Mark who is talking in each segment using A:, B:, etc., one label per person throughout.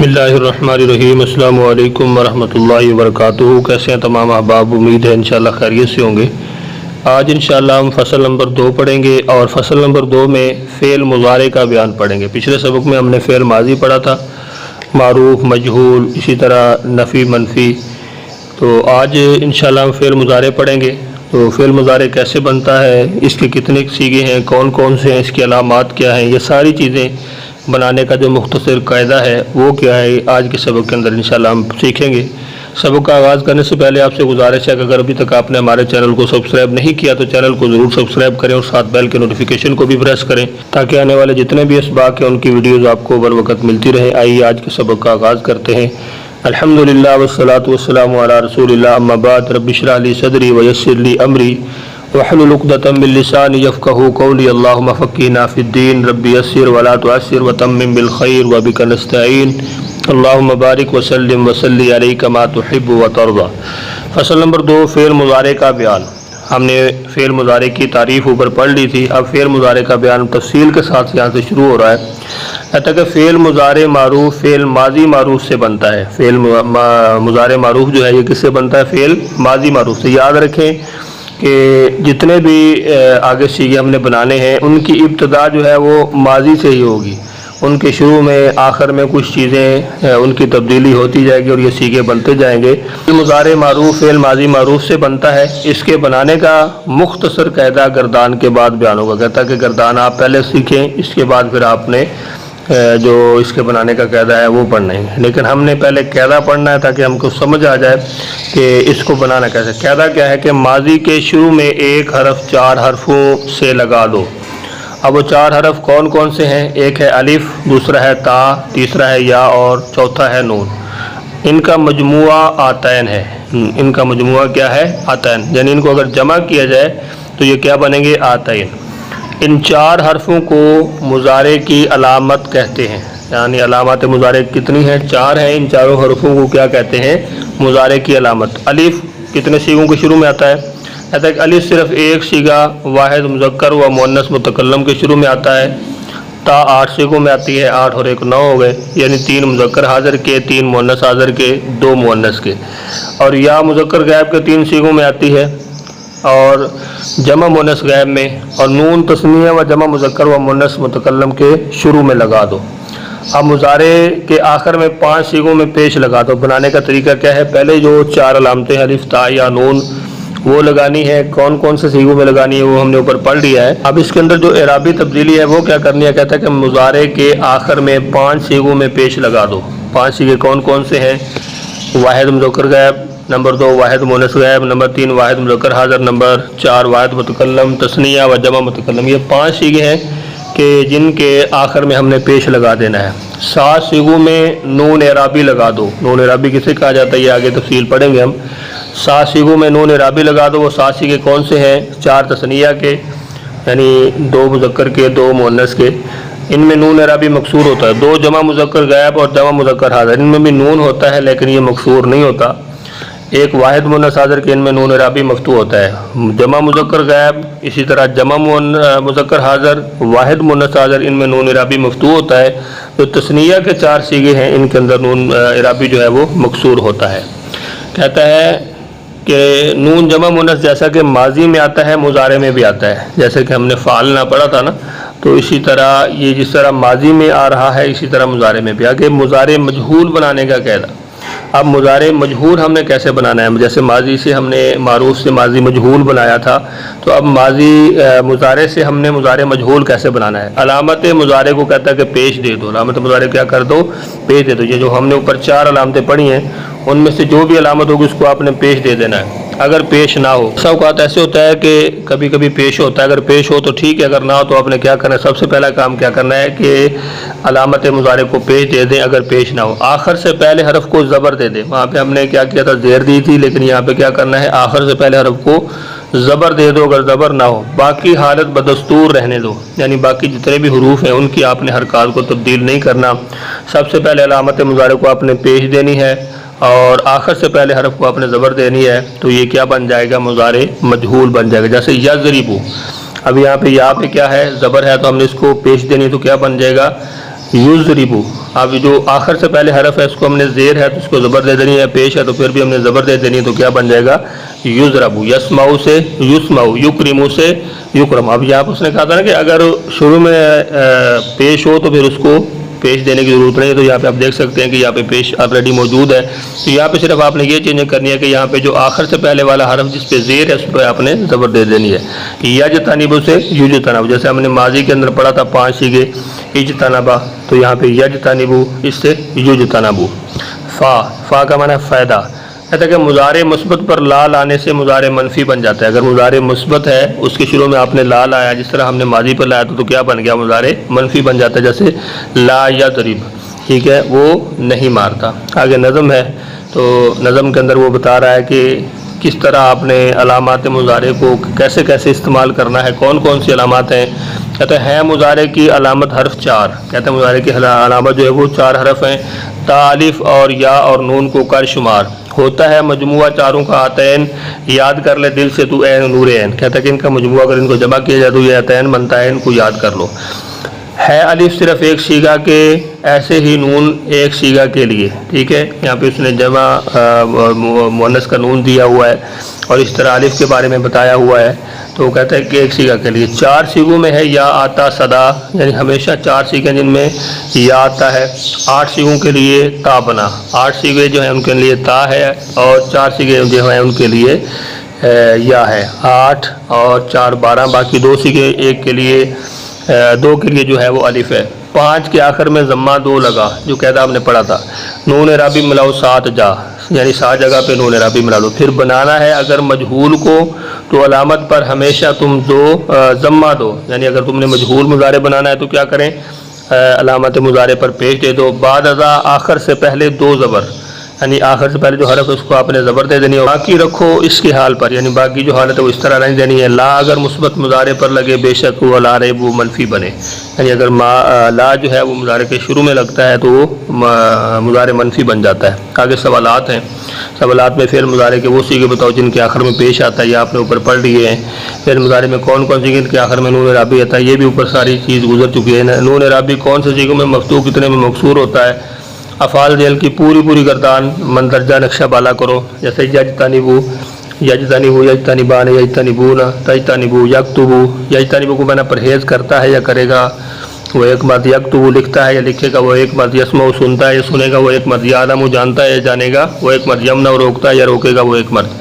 A: बिस्मिल्लाहिर्रहमानिर्रहीम। अस्सलाम वालेकुम वरहमतुल्लाहि वबरकातुहू। कैसे हैं तमाम अहबाब? उम्मीद है इंशाअल्लाह खैरियत से होंगे। आज इंशाअल्लाह हम फ़सल नंबर 2 पढ़ेंगे और फ़सल नंबर 2 में फ़ेल मुज़ारे का बयान पढ़ेंगे। पिछले सबक में हमने फ़ेल माजी पढ़ा था, मारूफ, मजहूल, इसी तरह नफ़ी, मनफ़ी। तो आज इंशाअल्लाह हम फ़ेल मुज़ारे पढ़ेंगे। तो फ़ेल मुज़ारे कैसे बनता है, इसके कितने सीगे हैं, कौन कौन से हैं, इसकी अलामात क्या हैं, ये सारी चीज़ें बनाने का जो मुख्तसर कायदा है वो क्या है, आज के सबक के अंदर इंशाअल्लाह हम सीखेंगे। सबक का आगाज़ करने से पहले आपसे गुजारिश है कि अगर अभी तक आपने हमारे चैनल को सब्सक्राइब नहीं किया तो चैनल को ज़रूर सब्सक्राइब करें और साथ बेल के नोटिफिकेशन को भी प्रेस करें ताकि आने वाले जितने भी इसबाक हैं उनकी वीडियोज़ आपको बर वक्त मिलती रहे। आइए आज के सबक का आगाज़ करते हैं। अल्हम्दुलिल्लाह वस्सलातु वस्सलामु अला रसूलिल्लाह, अम्मा बाद, रब्बि इश्रह ली सदरी व यस्सिर ली अमरी वहलुल उक़दतम मिन लिसानी यफ़क़हू क़ौली। अल्लाहुम्मा फ़क़्हिना फ़िद्दीन, रब्बि यस्सिर वला तुअस्सिर वतम्मिम बिल ख़ैर व बिका नस्तईन। अल्लाहुम्मा बारिक वसल्लिम वसल्लि अलैका मा तुहिब्बु व तर्ज़ा। फ़सल नंबर 2, फ़ेल मुज़ारे का बयान। हमने फ़ेल मुज़ारे की तारीफ़ ऊपर पढ़ ली थी। अब फ़ेल मुज़ारे का बयान तफ़सील के साथ यहाँ से शुरू हो रहा है। कहता है कि फ़ेल मुज़ारे मारूफ फ़ेल माजी मारूफ से बनता है। फ़ेल मुज़ारे मारूफ जो है ये किससे बनता है? फ़ेल माजी मारूफ से। याद रखें कि जितने भी आगे सीगे हमने बनाने हैं उनकी इब्तदा जो है वो माजी से ही होगी। उनके शुरू में आखिर में कुछ चीज़ें उनकी तब्दीली होती जाएगी और ये सीगे बनते जाएंगे। मुज़ारे मारूफ फ़ेल माजी मारूफ से बनता है। इसके बनाने का मुख्तसर कायदा गर्दान के बाद बयान होगा। कहता है कि गर्दान आप पहले सीखें, इसके बाद फिर आपने जो इसके बनाने का कायदा है वो पढ़ना है। लेकिन हमने पहले कायदा पढ़ना है ताकि हमको समझ आ जाए कि इसको बनाना कैसे। कायदा क्या है कि माजी के शुरू में एक हरफ 4 हरफों से लगा दो। अब वो 4 हरफ कौन कौन से हैं? एक है अलिफ, दूसरा है ता, तीसरा है या और चौथा है नून। इनका मजमुआ आतैन है। इनका मजमुआ क्या है? आतैन। यानी इनको अगर जमा किया जाए तो ये क्या बनेंगे? आतैन। इन 4 हरफों को मुज़ारे की अलामत कहते हैं। यानी अलामत मुज़ारे कितनी हैं? 4 हैं। इन चारों हरफों को क्या कहते हैं? मुज़ारे की अलामत। अलिफ कितने सीगों के शुरू में आता है? कहता है कि अलिफ सिर्फ एक सीगा वाहिद मुज़क्कर व मुअन्नस मुतकल्लम के शुरू में आता है। ता 8 सीगों में आती है, 8 और 1 9 हो गए, यानी 3 मुज़क्कर हाज़िर के, 3 मुअन्नस हाज़िर के, 2 मुअन्नस के। और या मुज़क्कर गैब के 3 सीगों में आती है और जमा मुअन्नस गैब में। और नून तस्निया व जमा मुज़क्कर व मुअन्नस मुतकल्लम के शुरू में लगा दो। अब मुज़ारे के आखिर में 5 सीगों में पेश लगा दो। बनाने का तरीका क्या है? पहले जो 4 अलामतें अलिफ ता या नून वो लगानी है। कौन कौन से सीगों में लगानी है वो हमने ऊपर पढ़ लिया है। अब इसके अंदर जो इराबी तब्दीली है वो क्या करनी है? कहता है कि मुज़ारे के आखिर में 5 सीगों में पेश लगा दो। 5 सीगे कौन कौन से हैं? वाहिद मुज़क्कर गैब, नंबर 2 वाहिद मुअन्नस गैब, नंबर 3 वाहिद मुज़क्कर हाज़िर, नंबर 4 वाहिद मुतकल्लम, तस्निया व जमा मुतकल्लम। ये 5 सीगे हैं कि जिनके आखिर में हमने पेश लगा देना है। 7 सीगों में नून इराबी लगा दो। नून इराबी किसे कहा जाता है ये आगे तफसील पढ़ेंगे हम। 7 सीगों में नून इराबी लगा दो। वो 7 सीगे कौन से हैं? 4 तस्निया के, यानी 2 मुज़क्कर के, 2 मुअन्नस के। इनमें नून इराबी मकसूर होता है। 2 जमा मुज़क्कर गैब और जमा मुज़क्कर हाज़िर, इनमें भी नून होता है लेकिन ये मकसूर नहीं होता। एक वाहिद मुअन्नस हाज़िर के इनमें नून इराबी मफ्तू होता है। जमा मुज़क्कर गैब, इसी तरह जमा मुज़क्कर हाज़िर, वाहिद मुअन्नस हाज़िर, इनमें नून इराबी मफ्तू होता है। तो तस्निया के 4 सीगे हैं, इनके अंदर नून इराबी जो है वो मकसूर होता है। कहता है कि नून जमा मुअन्नस जैसा कि माजी में आता है मुज़ारे में भी आता है। जैसे कि हमने फ़ालना पढ़ा था ना, तो इसी तरह ये जिस तरह माजी में आ रहा है इसी तरह मुज़ारे में भी। आगे मुज़ारे मजहूल बनाने का कायदा। अब मुज़ारे मजहूल हमने कैसे बनाना है? जैसे माजी से हमने मारूफ से माजी मजहूल बनाया था, तो अब माजी मुज़ारे से हमने मुज़ारे मजहूल कैसे बनाना है? अलामत मुज़ारे को कहता है कि पेश दे दो। अलामत मुज़ारे क्या कर दो? पेश दे दो। ये जो हमने ऊपर 4 अलामतें पढ़ी हैं उनमें से जो भी अलामत होगी उसको आपने पेश दे देना है। अगर पेश ना हो, सब बात ऐसे होता है कि कभी कभी पेश होता है, अगर पेश हो तो ठीक है, अगर ना हो तो आपने क्या करना है? सबसे पहला काम क्या करना है कि अलामत मुज़ारे को पेश दे दें। अगर पेश ना हो, आखिर से पहले हरफ को ज़बर दे दें। वहाँ पे हमने क्या किया था? ज़ेर दी थी, लेकिन यहाँ पे क्या करना है? आखिर से पहले हरफ को ज़बर दे दो। अगर ज़बर ना हो, बाकी हालत बदस्तूर रहने दो, यानी बाकी जितने भी हरूफ हैं उनकी आपने हरकत को तब्दील नहीं करना। सबसे पहले अलामत मुज़ारे को आपने पेश देनी है और आखिर से पहले हरफ को आपने ज़बर देनी है। तो ये क्या बन जाएगा? मुज़ारे मजहूल बन जाएगा। जैसे यज़रिबू, अब यहाँ पे या पे क्या है? ज़बर है, तो हमने इसको पेश देनी, तो क्या बन जाएगा? युज़रिबु। अब जो आखिर से पहले हरफ है इसको हमने ज़ेर है तो इसको ज़बर दे देनी है, पेश है तो फिर भी हमने ज़बर दे देनी है, तो क्या बन जाएगा युज़रबु। यस्माउ से युस्माउ, युक्रिमु से युक्रम। अब यहाँ पर उसने कहा था ना कि अगर शुरू में पेश हो तो फिर उसको पेश देने की ज़रूरत नहीं है, तो यहाँ पे आप देख सकते हैं कि यहाँ पे पेश ऑलरेडी मौजूद है। तो यहाँ पे सिर्फ आपने ये चेंज करनी है कि यहाँ पे जो आखिर से पहले वाला हरफ जिस पे ज़ेर है उस पर आपने ज़बर दे देनी है। यजतनिबु से युजतनब, जैसे हमने माजी के अंदर पढ़ा था 5 सीगे इजतनबा, तो यहाँ पे यजतनिबु इससे युजतनबु। फ़ा का माना फ़ायदा। कहता है कि मुज़ारे मुस्बत पर ला लाने से मुज़ारे मनफी बन जाता है। अगर मुज़ारे मुस्बत है उसके शुरू में आपने ला लाया, जिस तरह हमने माजी पर लाया तो क्या बन गया, मुज़ारे मनफी बन जाता है। जैसे ला यज़रिब, ठीक है, वो नहीं मारता। आगे नज़म है, तो नज़म के अंदर वो बता रहा है कि किस तरह आपने अलामात मुज़ारे को कैसे कैसे इस्तेमाल करना है, कौन कौन सी अलामात हैं। कहते हैं मुज़ारे की अलामत हर्फ 4, कहते हैं मुज़ारे की अलामत जो है वो 4 हरफ हैं। तालिफ और या और नून को कर शुमार होता है मजमुआ चारों का आतैन, याद कर ले दिल से तू ऐन नूर ऐन। कहता है कि इनका मजमुआ अगर इनको जमा किया जाए तो ये आतैन बनता है, इनको याद कर लो। है अलिफ सिर्फ एक सीगा के, ऐसे ही नून एक सीगा के लिए, ठीक है। यहाँ पे उसने जमा मुअन्नस का नून दिया हुआ है और इस तरह अलिफ के बारे में बताया हुआ है, तो वो कहता है कि एक सीगा के लिए। 4 सीगों में है या आता सदा, यानी हमेशा 4 सीगे जिनमें या आता है। 8 सीगों के लिए ता बना, 8 सीगे जो हैं उनके लिए ता है और 4 सीगे जो हैं उनके लिए या है। 8 और 4 12, बाकी 2 सीगे एक के लिए 2 के लिए जो है वो अलिफ है। 5 के आखिर में ज़म्मा 2 लगा, जो कहता आपने पढ़ा था। नून राबी मिलाओ 7 जा, यानी 7 जगह पे नून राबी मिला लो। फिर बनाना है अगर मजहूल को तो अलामत पर हमेशा तुम 2 ज़म्मा दो, यानी अगर तुमने मजहूल मुज़ारे बनाना है तो क्या करें, अलामत मुज़ारे पर पेश दे दो। बाद अज़ा आखिर से पहले 2 ज़बर, यानी आखिर से पहले जो हरफ है उसको आपने ज़बर दे देनी है। बाकी रखो इसके हाल पर, यानी बाकी जो हालत है वो इस तरह नहीं देनी है। ला अगर मुस्बत मुज़ारे पर लगे बेशक वो ला रे वो मनफी बने, यानी अगर ला जो है वो मुज़ारे के शुरू में लगता है तो वो मुज़ारे मनफी बन जाता है। आगे सवालात हैं, सवालात में फिर मुज़ारे के वो सीगे बताओ जिनके आखिर में पेश आता है, ये आपने ऊपर पढ़ लिए हैं। फिर मुज़ारे में कौन कौन सी जिनके आखिर में नून राबी आता है, ये भी ऊपर सारी चीज़ गुजर चुकी है। नून राबी कौन से सीगों में मफ्तूह कितने में मकसूर होता है। अफ़ाल जेल की पूरी गर्दान मंदरजा नक्शा बाला करो, जैसे यजतनिबू यजतनिबू यजतनिबान यजतनिबूना तजतनिबू यक्तुबू। यजतनिबू को मैंने परहेज़ करता है या करेगा वो एक मर्द, यक्तुबू लिखता है या लिखेगा वो एक मर्द, यस्मऊ सुनता है या सुनेगा वो एक मर्द, यालमू जानता है या जानेगा वो एक मर्द, यमना रोकता है या रोकेगा वो एक मर्द।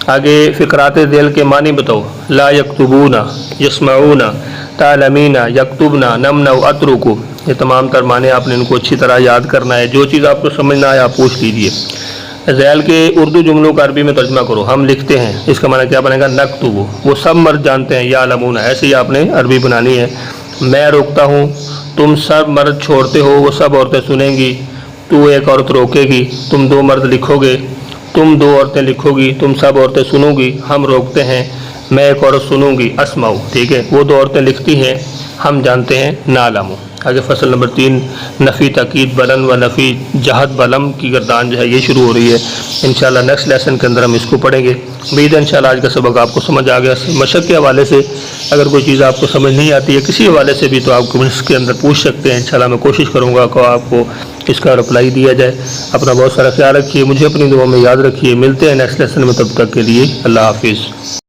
A: आगे फ़िक्रात दिल के मानी बताओ। ला यक्तुबूना यस्मऊना तालमीना यक्तुबना नमना अतरुकु, ये तमाम तर माने आपने इनको अच्छी तरह याद करना है। जो चीज़ आपको समझना है आप पूछ लीजिए। ज़ैल के उर्दू जुमलों का अरबी में तर्जुमा करो। हम लिखते हैं, इसका माना क्या बनेगा, नक्तुबु, वो सब मर्द जानते हैं, या लमूना, ऐसे ही आपने अरबी बनानी है। मैं रोकता हूँ, तुम सब मर्द छोड़ते हो, वो सब औरतें सुनेंगी। तू एक औरत रोकेगी, तुम 2 मर्द लिखोगे। तुम 2 औरतें लिखोगी, तुम सब औरतें सुनोगी। हम रोकते हैं, मैं एक औरत सुनूंगी। अस्माऊ, ठीक है, वो 2 औरतें लिखती हैं, हम जानते हैं। नालमू। आगे फसल नंबर 3 नफ़ी ताकीद बलन व नफ़ी जहद बलम की गर्दान जो है ये शुरू हो रही है। इंशाल्लाह नेक्स्ट लेसन के अंदर हम इसको पढ़ेंगे। उम्मीद है इंशाल्लाह आज का सबक आपको समझ आ गया। मशक़ के हवाले से अगर कोई चीज़ आपको समझ नहीं आती है किसी हवाले से भी तो आपको इसके अंदर पूछ सकते हैं। इंशाल्लाह मैं कोशिश करूँगा कि आपको इसका रिप्लाई दिया जाए। अपना बहुत सारा ख्याल रखिए, मुझे अपनी दुआ में याद रखिए। मिलते हैं नेक्स्ट लेसन में, तब तक के लिए अल्लाह हाफिज़।